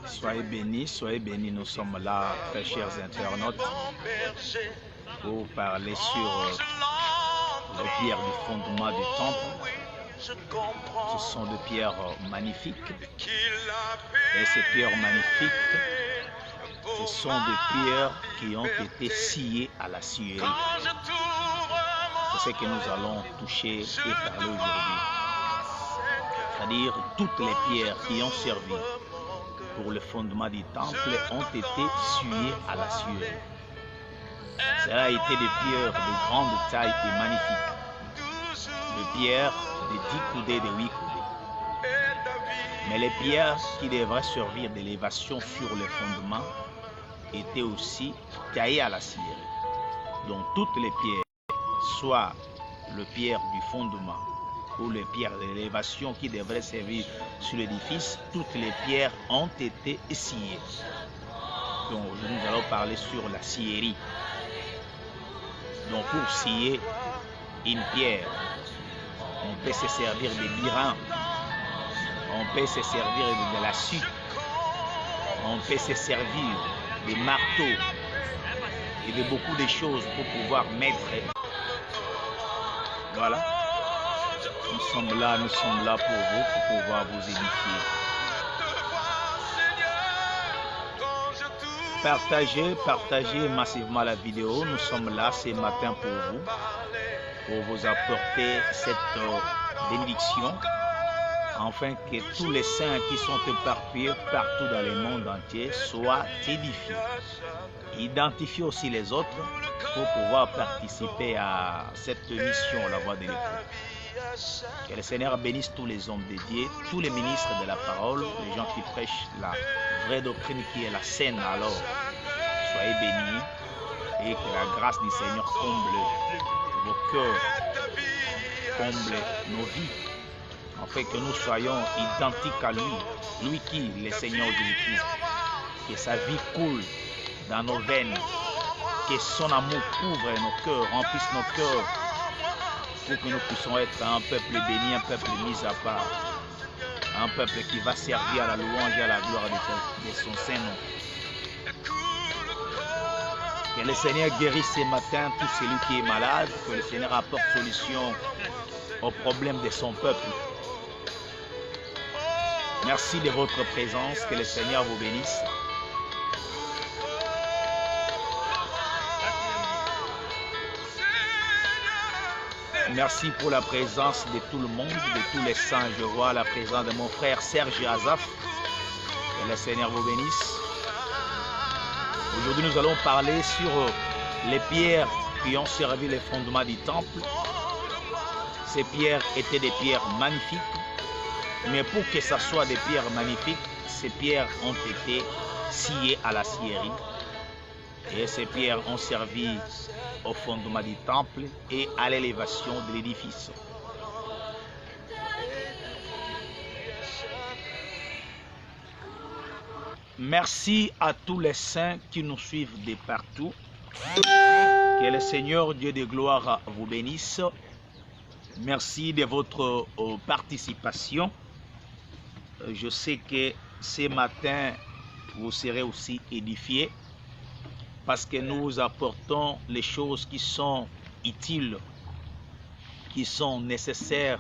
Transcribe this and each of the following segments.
Soyez bénis, nous sommes là, très chers internautes, pour parler sur les pierres du fondement du temple. Ce sont des pierres magnifiques, et ces pierres magnifiques, ce sont des pierres qui ont été sciées à la scierie. C'est ce que nous allons toucher et parler aujourd'hui. C'est-à-dire toutes les pierres qui ont servi pour le fondement du temple ont été sciées à la scierie. Cela a été des pierres de grande taille et magnifiques. Des pierres de 10 coudées, de 8 coudées. Mais les pierres qui devraient servir d'élévation sur le fondement étaient aussi taillées à la scierie. Donc toutes les pierres, soit les pierres du fondement ou les pierres d'élévation qui devraient servir sur l'édifice, toutes les pierres ont été sciées. Donc nous allons parler sur la scierie. Donc pour scier une pierre, on peut se servir de burin, on peut se servir de la sucre, on peut se servir de marteaux et de beaucoup de choses pour pouvoir mettre. Voilà. Nous sommes là pour vous, pour pouvoir vous édifier. Partagez massivement la vidéo. Nous sommes là ce matin pour vous apporter cette bénédiction, afin que tous les saints qui sont éparpillés partout dans le monde entier soient édifiés. Identifiez aussi les autres pour pouvoir participer à cette mission, la voix de l'écho. Que le Seigneur bénisse tous les hommes dédiés, tous les ministres de la parole, les gens qui prêchent la vraie doctrine qui est la saine. Alors, soyez bénis et que la grâce du Seigneur comble vos cœurs, comble nos vies, afin que nous soyons identiques à lui, lui qui, le Seigneur Jésus-Christ, que sa vie coule dans nos veines, que son amour couvre nos cœurs, remplisse nos cœurs, pour que nous puissions être un peuple béni, un peuple mis à part, un peuple qui va servir à la louange et à la gloire de son Saint-Nom. Que le Seigneur guérisse ce matin tout celui qui est malade, que le Seigneur apporte solution aux problèmes de son peuple. Merci de votre présence, que le Seigneur vous bénisse. Merci pour la présence de tout le monde, de tous les saints. Je vois la présence de mon frère Serge Azaf. Que le Seigneur vous bénisse. Aujourd'hui, nous allons parler sur les pierres qui ont servi les fondements du temple. Ces pierres étaient des pierres magnifiques. Mais pour que ce soit des pierres magnifiques, ces pierres ont été sciées à la scierie. Et ces pierres ont servi au fondement du temple et à l'élévation de l'édifice. Merci à tous les saints qui nous suivent de partout. Que le Seigneur Dieu de gloire vous bénisse. Merci de votre participation. Je sais que ce matin, vous serez aussi édifiés, parce que nous vous apportons les choses qui sont utiles, qui sont nécessaires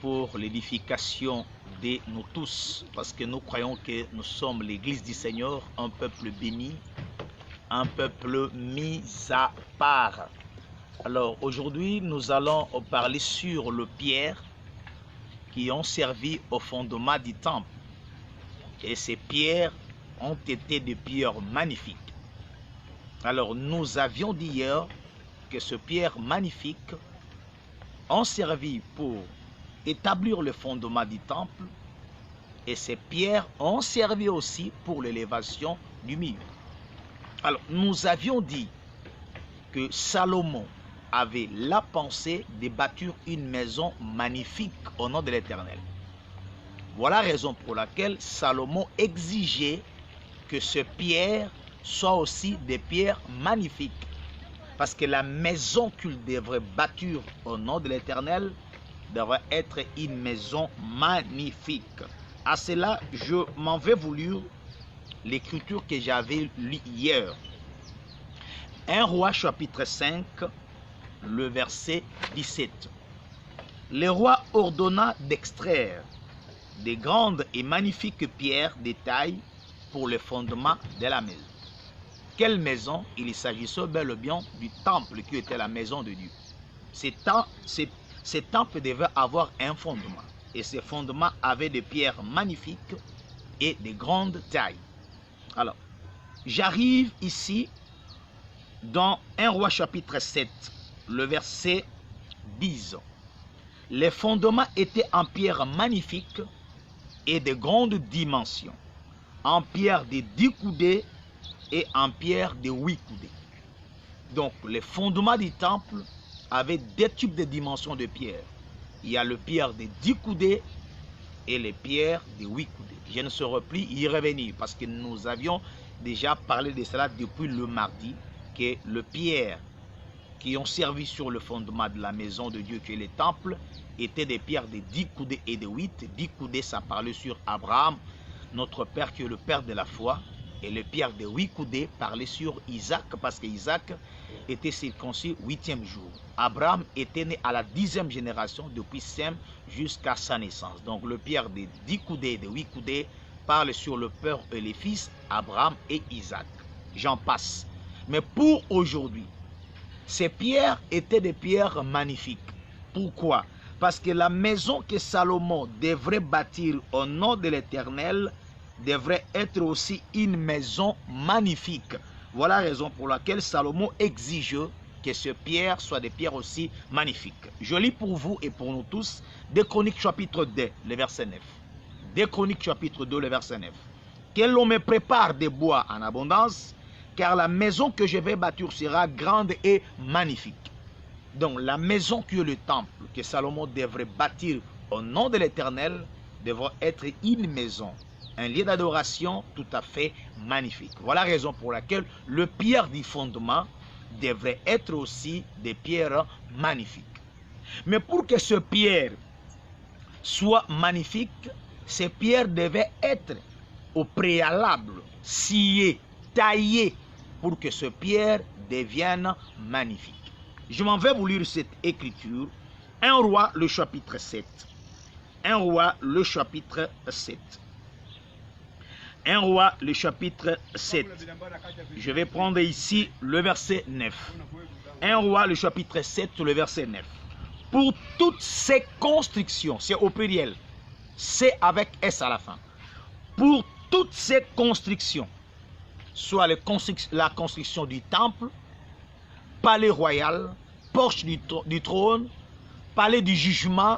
pour l'édification de nous tous, parce que nous croyons que nous sommes l'Église du Seigneur, un peuple béni, un peuple mis à part. Alors aujourd'hui, nous allons parler sur les pierres qui ont servi au fondement du temple. Et ces pierres ont été des pierres magnifiques. Alors, nous avions dit hier que ces pierres magnifiques ont servi pour établir le fondement du temple, et ces pierres ont servi aussi pour l'élévation du mur. Alors, nous avions dit que Salomon avait la pensée de bâtir une maison magnifique au nom de l'Éternel. Voilà la raison pour laquelle Salomon exigeait que ces pierres soient aussi des pierres magnifiques. Parce que la maison qu'il devrait bâtir au nom de l'Éternel devrait être une maison magnifique. À cela, je m'en vais vous lire l'écriture que j'avais lue hier. 1 Roi chapitre 5, le verset 17. Le roi ordonna d'extraire des grandes et magnifiques pierres de taille pour le fondement de la maison. Quelle maison? Il s'agissait bel et bien du temple qui était la maison de Dieu. Ces temples devaient avoir un fondement. Et ces fondements avaient des pierres magnifiques et de grandes tailles. Alors, j'arrive ici dans 1 Roi chapitre 7, le verset 10. Les fondements étaient en pierre magnifique et de grandes dimensions, en pierre de 10 coudées et en pierre de 8 coudées. Donc, les fondements du temple avaient deux types de dimensions de pierre. Il y a le pierre de 10 coudées et les pierres de 8 coudées. Je ne saurais plus y revenir parce que nous avions déjà parlé de cela depuis le mardi, que les pierres qui ont servi sur le fondement de la maison de Dieu, qui est le temple, étaient des pierres de 10 coudées et de 8. 10 coudées, ça parlait sur Abraham, notre père qui est le père de la foi. Et les pierres de 8 coudées parlaient sur Isaac, parce qu'Isaac était circoncis 8e jour. Abraham était né à la 10e génération, depuis Sem jusqu'à sa naissance. Donc le pierre de 10 coudées et de 8 coudées parle sur le père et les fils, Abraham et Isaac. J'en passe. Mais pour aujourd'hui, ces pierres étaient des pierres magnifiques. Pourquoi? Parce que la maison que Salomon devrait bâtir au nom de l'Éternel devrait être aussi une maison magnifique. Voilà la raison pour laquelle Salomon exige que ces pierres soient des pierres aussi magnifiques. Je lis pour vous et pour nous tous 2 Chroniques chapitre 2, le verset 9. 2 Chroniques chapitre 2, le verset 9. Que l'on me prépare des bois en abondance, car la maison que je vais bâtir sera grande et magnifique. Donc la maison qui est le temple que Salomon devrait bâtir au nom de l'Éternel devrait être une maison, un lieu d'adoration tout à fait magnifique. Voilà la raison pour laquelle le pierre du fondement devrait être aussi des pierres magnifiques. Mais pour que ce pierre soit magnifique, ces pierres devaient être au préalable sciées, taillées, pour que ce pierre devienne magnifique. Je m'en vais vous lire cette écriture. 1 Roi, le chapitre 7. 1 Roi, le chapitre 7. 1 Roi, le chapitre 7. Je vais prendre ici le verset 9. 1 Roi, le chapitre 7, le verset 9. Pour toutes ces constructions, c'est au pluriel, c'est avec S à la fin. Pour toutes ces constructions, soit la construction du temple, palais royal, porche du trône, palais du jugement,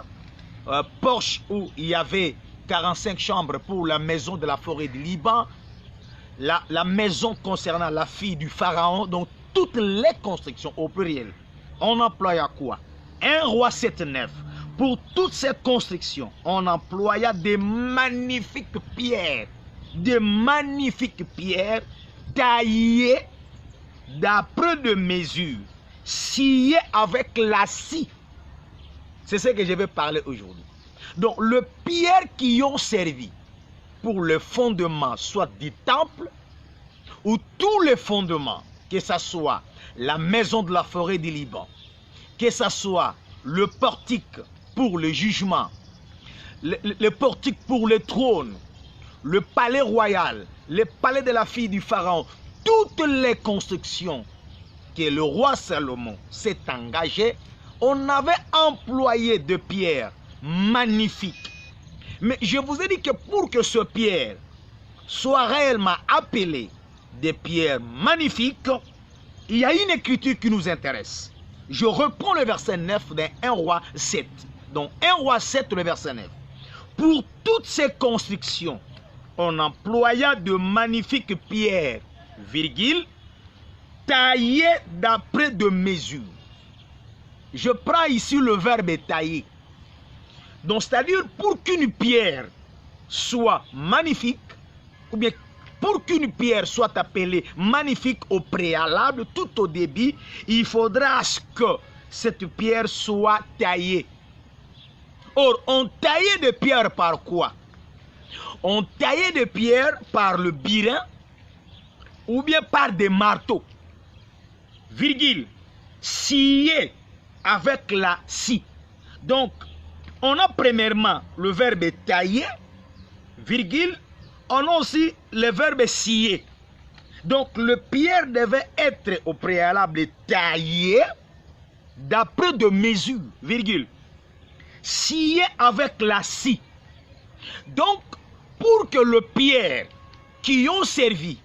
porche où il y avait 45 chambres pour la maison de la forêt du Liban, la maison concernant la fille du pharaon, donc toutes les constructions au pluriel. On employa quoi? 1 Roi 7,9. Pour toutes ces constructions, on employa des magnifiques pierres taillées d'après de mesure, sciées avec la scie. C'est ce que je vais parler aujourd'hui. Donc, les pierres qui ont servi pour le fondement, soit du temple, ou tous les fondements, que ce soit la maison de la forêt du Liban, que ce soit le portique pour le jugement, le portique pour le trône, le palais royal, le palais de la fille du pharaon, toutes les constructions que le roi Salomon s'est engagé, on avait employé de pierres magnifiques. Mais je vous ai dit que pour que ce pierre soit réellement appelé des pierres magnifiques, il y a une écriture qui nous intéresse. Je reprends le verset 9 d'un 1 Roi 7. Donc 1 Roi 7, le verset 9. Pour toutes ces constructions, on employa de magnifiques pierres, virgule, taillées d'après de mesure. Je prends ici le verbe tailler. Donc, c'est-à-dire pour qu'une pierre soit magnifique, ou bien pour qu'une pierre soit appelée magnifique au préalable, tout au début, il faudra que cette pierre soit taillée. Or, on taillait des pierres par quoi? On taillait des pierres par le burin ou bien par des marteaux. Virgule. Scier avec la scie. Donc, on a premièrement le verbe tailler, virgule. On a aussi le verbe scier. Donc, le pierre devait être au préalable taillé d'après de mesures, virgule. Scier avec la scie. Donc, pour que le pierre qui ont servi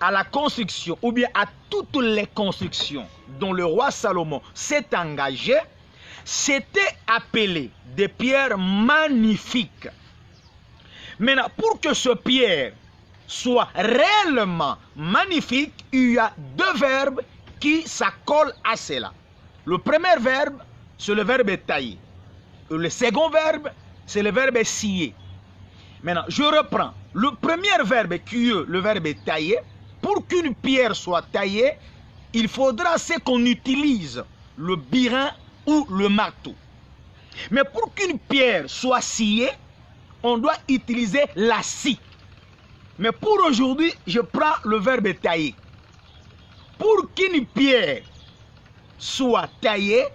à la construction ou bien à toutes les constructions dont le roi Salomon s'est engagé, c'était appelé des pierres magnifiques. Maintenant, pour que ce pierre soit réellement magnifique, il y a deux verbes qui s'accolent à cela. Le premier verbe, c'est le verbe tailler. Le second verbe, c'est le verbe scier. Maintenant, je reprends. Le premier verbe qui est le verbe tailler, pour qu'une pierre soit taillée, il faudra qu'on utilise le burin ou le marteau. Mais pour qu'une pierre soit sciée, on doit utiliser la scie. Mais pour aujourd'hui, je prends le verbe tailler. Pour qu'une pierre soit taillée,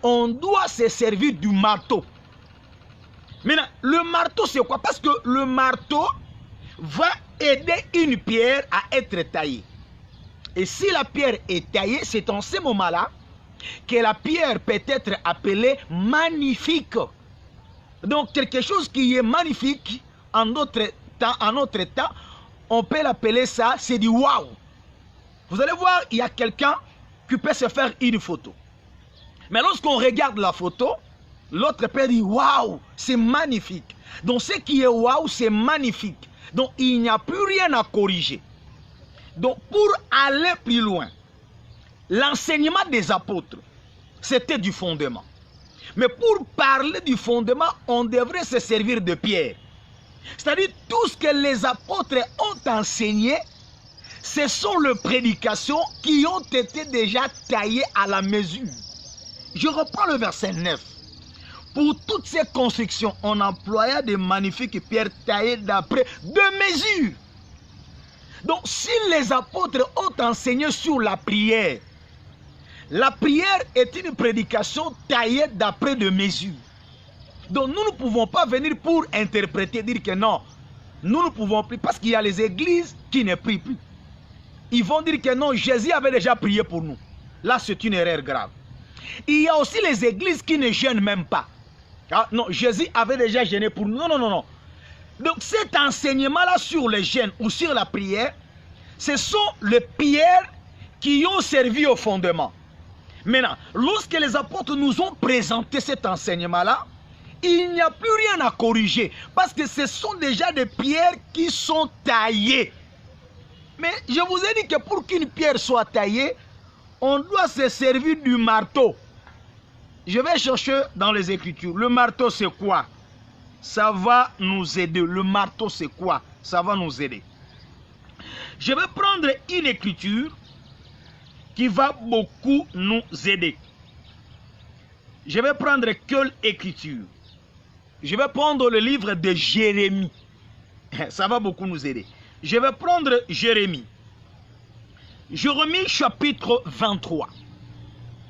on doit se servir du marteau. Maintenant, le marteau, c'est quoi? Parce que le marteau va aider une pierre à être taillée. Et si la pierre est taillée, c'est en ce moment-là que la pierre peut être appelée magnifique. Donc, quelque chose qui est magnifique, en notre temps, on peut l'appeler ça, c'est du waouh. Vous allez voir, il y a quelqu'un qui peut se faire une photo. Mais lorsqu'on regarde la photo, l'autre peut dire waouh, c'est magnifique. Donc, ce qui est waouh, c'est magnifique. Donc, il n'y a plus rien à corriger. Donc, pour aller plus loin, l'enseignement des apôtres, c'était du fondement. Mais pour parler du fondement, on devrait se servir de pierre. C'est-à-dire, tout ce que les apôtres ont enseigné, ce sont les prédications qui ont été déjà taillées à la mesure. Je reprends le verset 9. Pour toutes ces constructions, on employa de magnifiques pierres taillées d'après de mesures. Donc, si les apôtres ont enseigné sur la prière est une prédication taillée d'après de mesures. Donc, nous ne pouvons pas venir pour interpréter, dire que non, nous ne pouvons plus, parce qu'il y a les églises qui ne prient plus. Ils vont dire que non, Jésus avait déjà prié pour nous. Là, c'est une erreur grave. Il y a aussi les églises qui ne jeûnent même pas. Ah, non, Jésus avait déjà jeûné pour nous. Non, non, non, non. Donc cet enseignement-là sur le jeûne ou sur la prière, ce sont les pierres qui ont servi au fondement. Maintenant, lorsque les apôtres nous ont présenté cet enseignement-là, il n'y a plus rien à corriger. Parce que ce sont déjà des pierres qui sont taillées. Mais je vous ai dit que pour qu'une pierre soit taillée, on doit se servir du marteau. Je vais chercher dans les Écritures. Le marteau, c'est quoi? Ça va nous aider. Le marteau, c'est quoi? Ça va nous aider. Je vais prendre une écriture qui va beaucoup nous aider. Je vais prendre quelle écriture? Je vais prendre le livre de Jérémie. Ça va beaucoup nous aider. Je vais prendre Jérémie. Jérémie chapitre 23.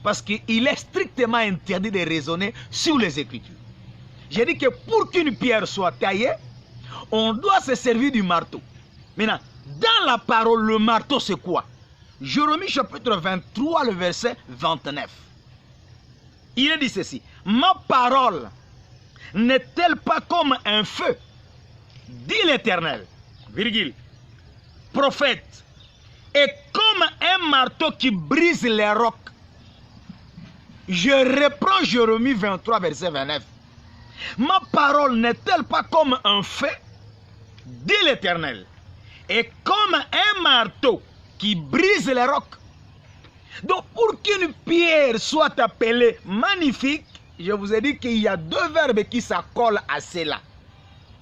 Parce qu'il est strictement interdit de raisonner sur les Écritures. J'ai dit que pour qu'une pierre soit taillée, on doit se servir du marteau. Maintenant, dans la parole, le marteau, c'est quoi? Jérémie chapitre 23, le verset 29. Il est dit ceci. Ma parole n'est-elle pas comme un feu, dit l'Éternel, virgule, prophète, et comme un marteau qui brise les rocs. Je reprends Jérémie 23, verset 29. Ma parole n'est-elle pas comme un feu, dit l'Éternel, et comme un marteau qui brise les rocs. Donc, pour qu'une pierre soit appelée magnifique, je vous ai dit qu'il y a deux verbes qui s'accolent à cela.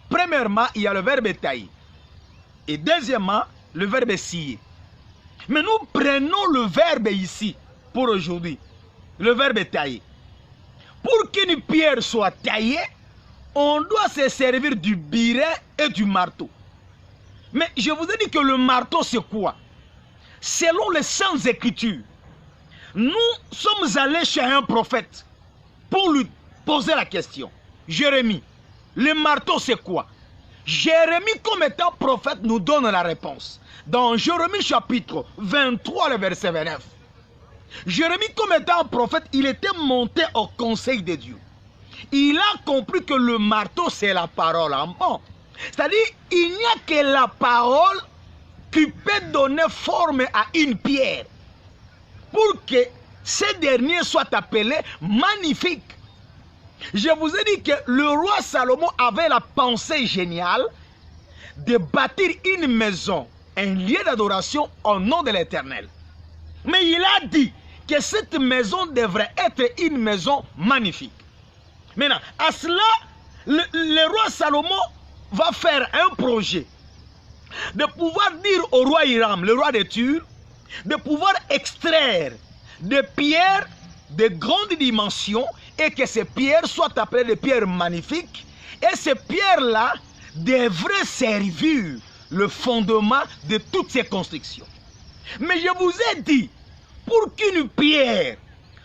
Premièrement, il y a le verbe tailler. Et deuxièmement, le verbe scier. Mais nous prenons le verbe ici, pour aujourd'hui. Le verbe tailler. pour qu'une pierre soit taillée, on doit se servir du biret et du marteau. Mais je vous ai dit que le marteau, c'est quoi? Selon les Saintes Écritures, nous sommes allés chez un prophète pour lui poser la question. Jérémie, le marteau, c'est quoi? Jérémie, comme étant prophète, nous donne la réponse. Dans Jérémie chapitre 23, le verset 29. Jérémie, comme étant prophète, il était monté au conseil de Dieu. Il a compris que le marteau, c'est la parole en bon. C'est-à-dire, il n'y a que la parole qui peut donner forme à une pierre pour que ce dernier soit appelé magnifique. Je vous ai dit que le roi Salomon avait la pensée géniale de bâtir une maison, un lieu d'adoration au nom de l'Éternel. Mais il a dit que cette maison devrait être une maison magnifique. Maintenant, à cela, le roi Salomon va faire un projet de pouvoir dire au roi Hiram, le roi de Tyr, de pouvoir extraire des pierres de grandes dimensions et que ces pierres soient appelées des pierres magnifiques. Et ces pierres-là devraient servir le fondement de toutes ces constructions. Mais je vous ai dit, pour qu'une pierre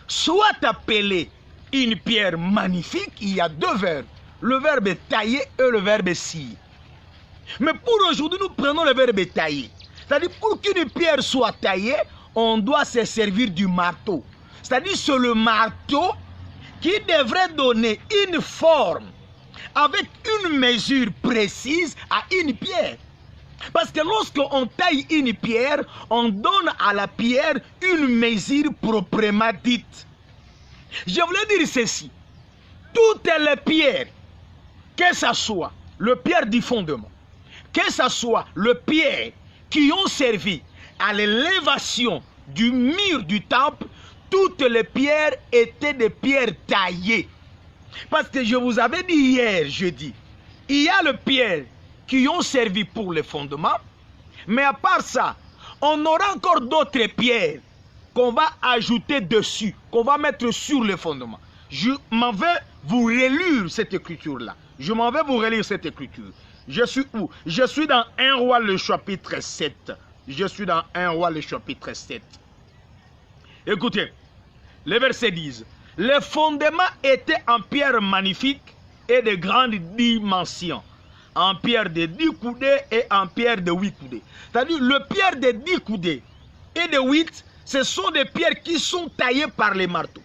soit appelée une pierre magnifique, il y a deux verbes. Le verbe tailler et le verbe scier. Mais pour aujourd'hui, nous prenons le verbe tailler. C'est-à-dire, pour qu'une pierre soit taillée, on doit se servir du marteau. C'est-à-dire, c'est le marteau qui devrait donner une forme avec une mesure précise à une pierre. Parce que lorsqu'on taille une pierre, on donne à la pierre une mesure proprement dite. Je voulais dire ceci. Toutes les pierres, que ce soit le pierre du fondement, que ce soit le pierre qui ont servi à l'élévation du mur du temple, toutes les pierres étaient des pierres taillées. Parce que je vous avais dit hier, jeudi, il y a les pierres qui ont servi pour les fondements, mais à part ça, on aura encore d'autres pierres qu'on va ajouter dessus, qu'on va mettre sur les fondements. Je m'en vais vous relire cette écriture-là. Je m'en vais vous relire cette écriture. Je suis où? Je suis dans 1 Roi le chapitre 7. Je suis dans 1 Roi le chapitre 7. Écoutez, les versets disent, les fondements étaient en pierre magnifique et de grandes dimensions, en pierre de 10 coudées et en pierre de 8 coudées. C'est-à-dire, le pierre de 10 coudées et de 8, ce sont des pierres qui sont taillées par les marteaux.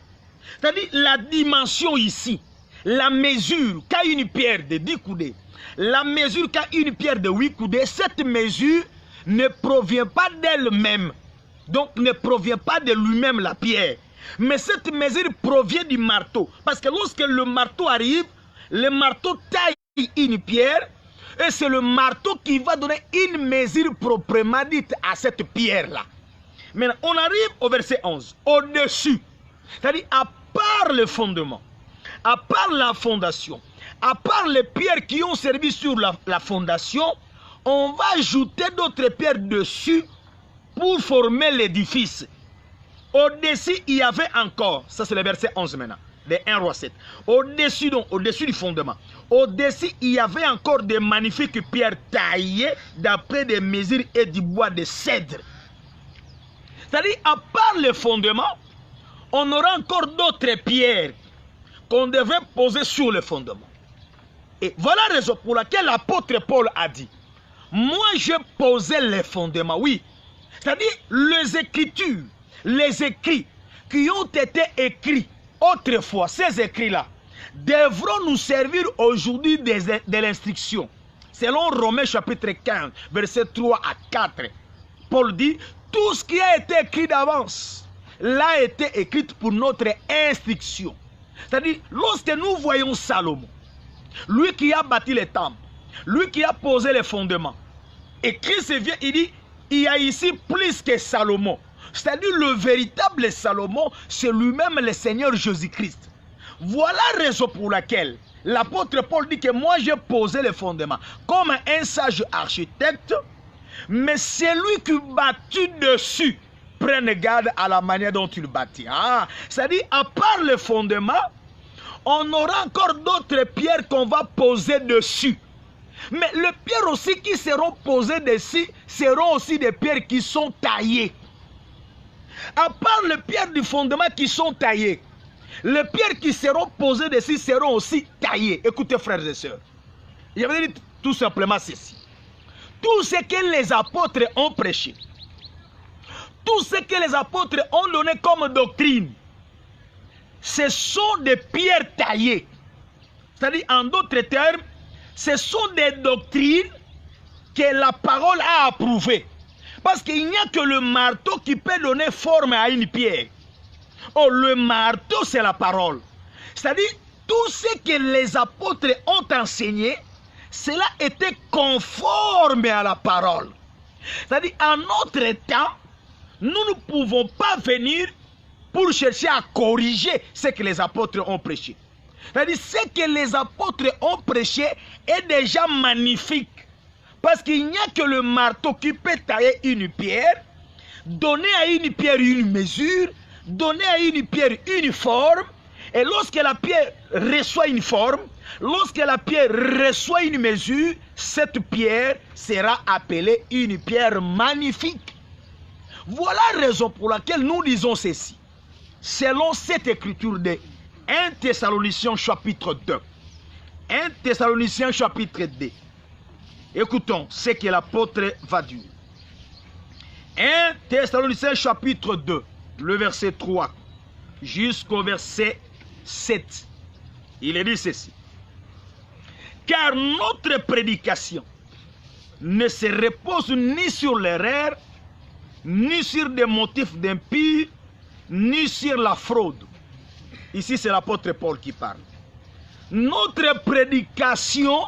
C'est-à-dire, la dimension ici, la mesure qu'a une pierre de 10 coudées, la mesure qu'a une pierre de 8 coudées, cette mesure ne provient pas d'elle-même. Donc, ne provient pas de lui-même la pierre. Mais cette mesure provient du marteau. Parce que lorsque le marteau arrive, le marteau taille une pierre et c'est le marteau qui va donner une mesure proprement dite à cette pierre-là. Maintenant, on arrive au verset 11. Au-dessus, c'est-à-dire à part le fondement, à part la fondation, à part les pierres qui ont servi sur la fondation, on va ajouter d'autres pierres dessus pour former l'édifice. Au-dessus, il y avait encore, ça c'est le verset 11 maintenant, de 1 Roi 7. Au-dessus du fondement, au-dessus, il y avait encore des magnifiques pierres taillées d'après des mesures et du bois de cèdre. C'est-à-dire, à part le fondement, on aura encore d'autres pierres qu'on devrait poser sur le fondement. Et voilà la raison pour laquelle l'apôtre Paul a dit, moi j'ai posé les fondements, oui. C'est-à-dire, les écritures, les écrits qui ont été écrits autrefois, ces écrits-là, devront nous servir aujourd'hui de l'instruction. Selon Romains chapitre 15, versets 3 à 4, Paul dit, tout ce qui a été écrit d'avance, l'a été écrit pour notre instruction. C'est-à-dire, lorsque nous voyons Salomon, lui qui a bâti les temples, lui qui a posé les fondements, et Christ vient, il dit, il y a ici plus que Salomon. C'est-à-dire le véritable Salomon, c'est lui-même le Seigneur Jésus-Christ. Voilà la raison pour laquelle l'apôtre Paul dit que moi j'ai posé les fondements comme un sage architecte, mais celui qui bâtit dessus prenne garde à la manière dont il bâtit. C'est-à-dire, à part les fondements, on aura encore d'autres pierres qu'on va poser dessus. Mais les pierres aussi qui seront posées dessus seront aussi des pierres qui sont taillées. À part les pierres du fondement qui sont taillées, les pierres qui seront posées dessus seront aussi taillées. Écoutez, frères et sœurs, je vais dire tout simplement ceci. Tout ce que les apôtres ont prêché, tout ce que les apôtres ont donné comme doctrine, ce sont des pierres taillées. C'est-à-dire, en d'autres termes, ce sont des doctrines que la parole a approuvées. Parce qu'il n'y a que le marteau qui peut donner forme à une pierre. Oh, le marteau, c'est la parole. C'est-à-dire, tout ce que les apôtres ont enseigné, cela était conforme à la parole. C'est-à-dire, en notre temps, nous ne pouvons pas venir pour chercher à corriger ce que les apôtres ont prêché. C'est-à-dire, ce que les apôtres ont prêché est déjà magnifique. Parce qu'il n'y a que le marteau qui peut tailler une pierre, donner à une pierre une mesure, donner à une pierre une forme. Et lorsque la pierre reçoit une forme, lorsque la pierre reçoit une mesure, cette pierre sera appelée une pierre magnifique. Voilà la raison pour laquelle nous disons ceci. Selon cette écriture de 1 Thessaloniciens chapitre 2. 1 Thessaloniciens chapitre 2. Écoutons ce que l'apôtre va dire. 1 Thessaloniciens chapitre 2, le verset 3 jusqu'au verset 7. Il est dit ceci. Car notre prédication ne se repose ni sur l'erreur, ni sur des motifs d'impie, ni sur la fraude. Ici, c'est l'apôtre Paul qui parle. Notre prédication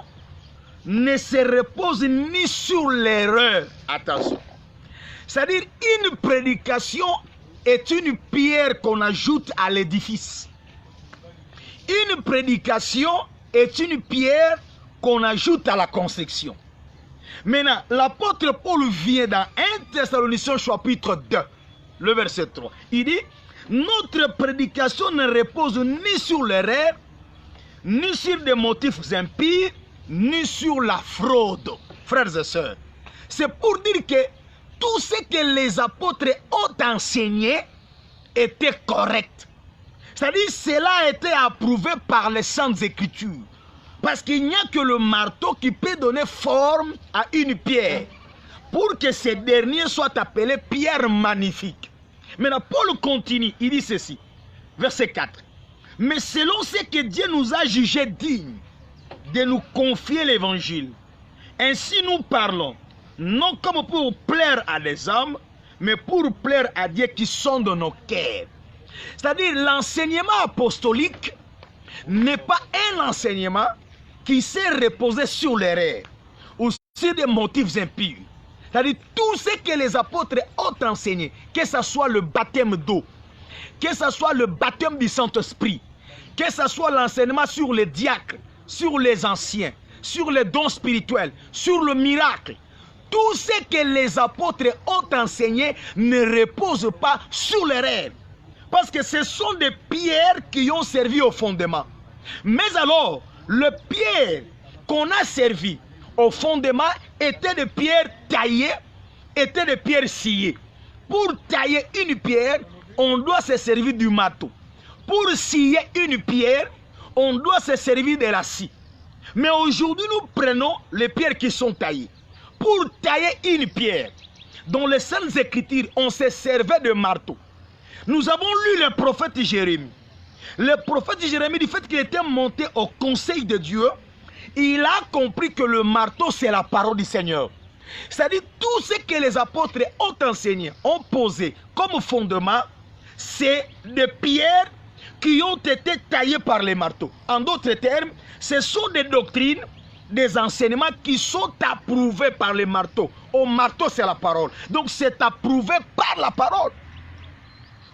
ne se repose ni sur l'erreur. Attention. C'est-à-dire, une prédication est une pierre qu'on ajoute à l'édifice. Une prédication est une pierre qu'on ajoute à la construction. Maintenant, l'apôtre Paul vient dans 1 Thessaloniciens chapitre 2, le verset 3. Il dit, notre prédication ne repose ni sur l'erreur, ni sur des motifs impies, ni sur la fraude. Frères et sœurs, c'est pour dire que tout ce que les apôtres ont enseigné était correct. C'est-à-dire, cela a été approuvé par les Saintes Écritures. Parce qu'il n'y a que le marteau qui peut donner forme à une pierre, pour que ces derniers soient appelés pierres magnifiques. Maintenant, Paul continue, il dit ceci, verset 4. Mais selon ce que Dieu nous a jugé digne de nous confier l'évangile, ainsi nous parlons, non comme pour plaire à des hommes, mais pour plaire à Dieu qui sonde nos cœurs. C'est-à-dire, l'enseignement apostolique n'est pas un enseignement qui s'est reposé sur l'erreur ou sur des motifs impies. C'est-à-dire, tout ce que les apôtres ont enseigné, que ce soit le baptême d'eau, que ce soit le baptême du Saint-Esprit, que ce soit l'enseignement sur les diacres, sur les anciens, sur les dons spirituels, sur le miracle, tout ce que les apôtres ont enseigné ne repose pas sur l'erreur. Parce que ce sont des pierres qui ont servi au fondement. Mais alors, les pierres qu'on a servi au fondement étaient des pierres taillées, étaient des pierres sciées. Pour tailler une pierre, on doit se servir du marteau. Pour scier une pierre, on doit se servir de la scie. Mais aujourd'hui, nous prenons les pierres qui sont taillées. Pour tailler une pierre, dans les Saintes Écritures, on se servait de marteau. Nous avons lu le prophète Jérémie. Le prophète Jérémie, du fait qu'il était monté au conseil de Dieu, il a compris que le marteau, c'est la parole du Seigneur. C'est-à-dire, tout ce que les apôtres ont enseigné, ont posé comme fondement, c'est des pierres qui ont été taillées par les marteaux. En d'autres termes, ce sont des doctrines, des enseignements qui sont approuvés par les marteaux. Au marteau, c'est la parole. Donc, c'est approuvé par la parole.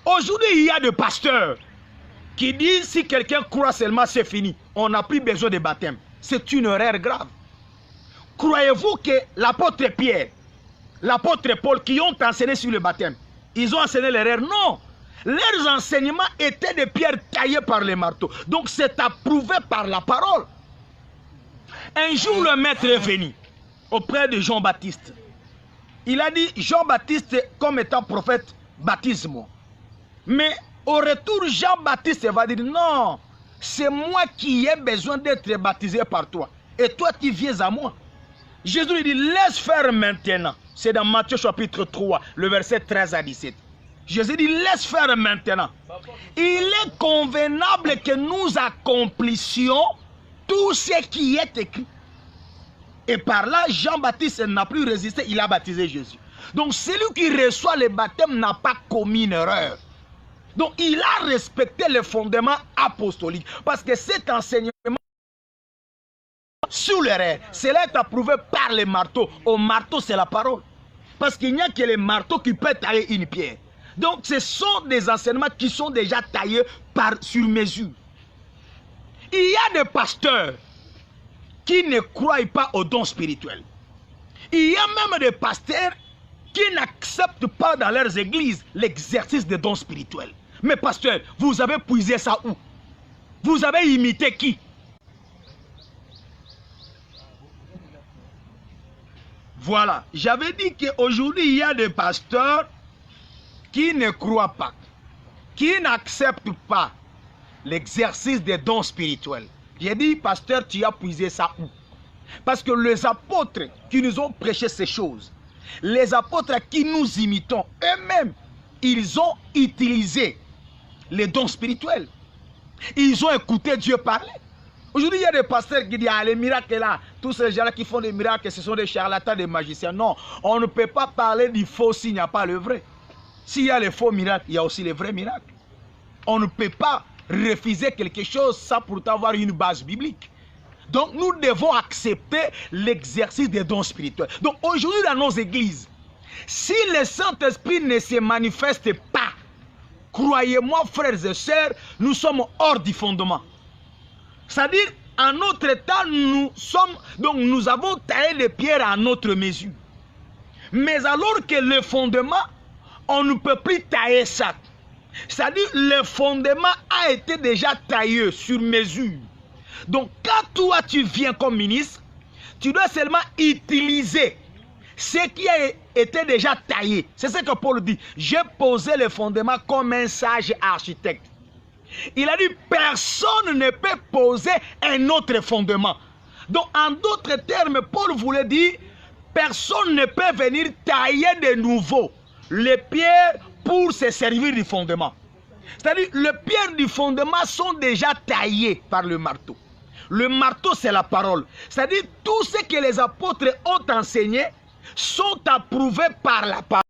Aujourd'hui, il y a des pasteurs qui disent si quelqu'un croit seulement, c'est fini. On n'a plus besoin de baptême. C'est une erreur grave. Croyez-vous que l'apôtre Pierre, l'apôtre Paul, qui ont enseigné sur le baptême, ils ont enseigné l'erreur? Non. Leurs enseignements étaient des pierres taillées par les marteaux. Donc c'est approuvé par la parole. Un jour, le maître est venu auprès de Jean-Baptiste. Il a dit, Jean-Baptiste comme étant prophète, baptise-moi. Mais au retour, Jean-Baptiste va dire, non, c'est moi qui ai besoin d'être baptisé par toi. Et toi, tu viens à moi. Jésus lui dit, laisse faire maintenant. C'est dans Matthieu chapitre 3, le verset 13 à 17. Jésus dit, laisse faire maintenant. Il est convenable que nous accomplissions tout ce qui est écrit. Et par là, Jean-Baptiste n'a plus résisté, il a baptisé Jésus. Donc celui qui reçoit le baptême n'a pas commis une erreur. Donc il a respecté les fondements apostoliques. Parce que cet enseignement sur l'erreur, cela est approuvé par les marteaux. Au marteau, c'est la parole. Parce qu'il n'y a que les marteaux qui peuvent tailler une pierre. Donc ce sont des enseignements qui sont déjà taillés sur mesure. Il y a des pasteurs qui ne croient pas aux dons spirituels. Il y a même des pasteurs qui n'acceptent pas dans leurs églises l'exercice des dons spirituels. Mais pasteur, vous avez puisé ça où? Vous avez imité qui? Voilà, j'avais dit qu'aujourd'hui, il y a des pasteurs qui ne croient pas, qui n'acceptent pas l'exercice des dons spirituels. J'ai dit, pasteur, tu as puisé ça où? Parce que les apôtres qui nous ont prêché ces choses, les apôtres à qui nous imitons, eux-mêmes, ils ont utilisé les dons spirituels. Ils ont écouté Dieu parler. Aujourd'hui, il y a des pasteurs qui disent, ah, les miracles là, tous ces gens-là qui font des miracles, ce sont des charlatans, des magiciens. Non, on ne peut pas parler du faux s'il n'y a pas le vrai. S'il y a les faux miracles, il y a aussi les vrais miracles. On ne peut pas refuser quelque chose sans pourtant avoir une base biblique. Donc nous devons accepter l'exercice des dons spirituels. Donc aujourd'hui dans nos églises, si le Saint-Esprit ne se manifeste pas, croyez-moi frères et sœurs, nous sommes hors du fondement. C'est-à-dire, en notre temps, nous avons taillé les pierres à notre mesure. Mais alors que le fondement, on ne peut plus tailler ça. C'est-à-dire, le fondement a été déjà taillé sur mesure. Donc, quand toi, tu viens comme ministre, tu dois seulement utiliser ce qui a été déjà taillé. C'est ce que Paul dit. J'ai posé le fondement comme un sage architecte. Il a dit, personne ne peut poser un autre fondement. Donc, en d'autres termes, Paul voulait dire, personne ne peut venir tailler de nouveau les pierres pour se servir du fondement. C'est-à-dire, les pierres du fondement sont déjà taillées par le marteau. Le marteau, c'est la parole. C'est-à-dire, tout ce que les apôtres ont enseigné sont approuvés par la parole.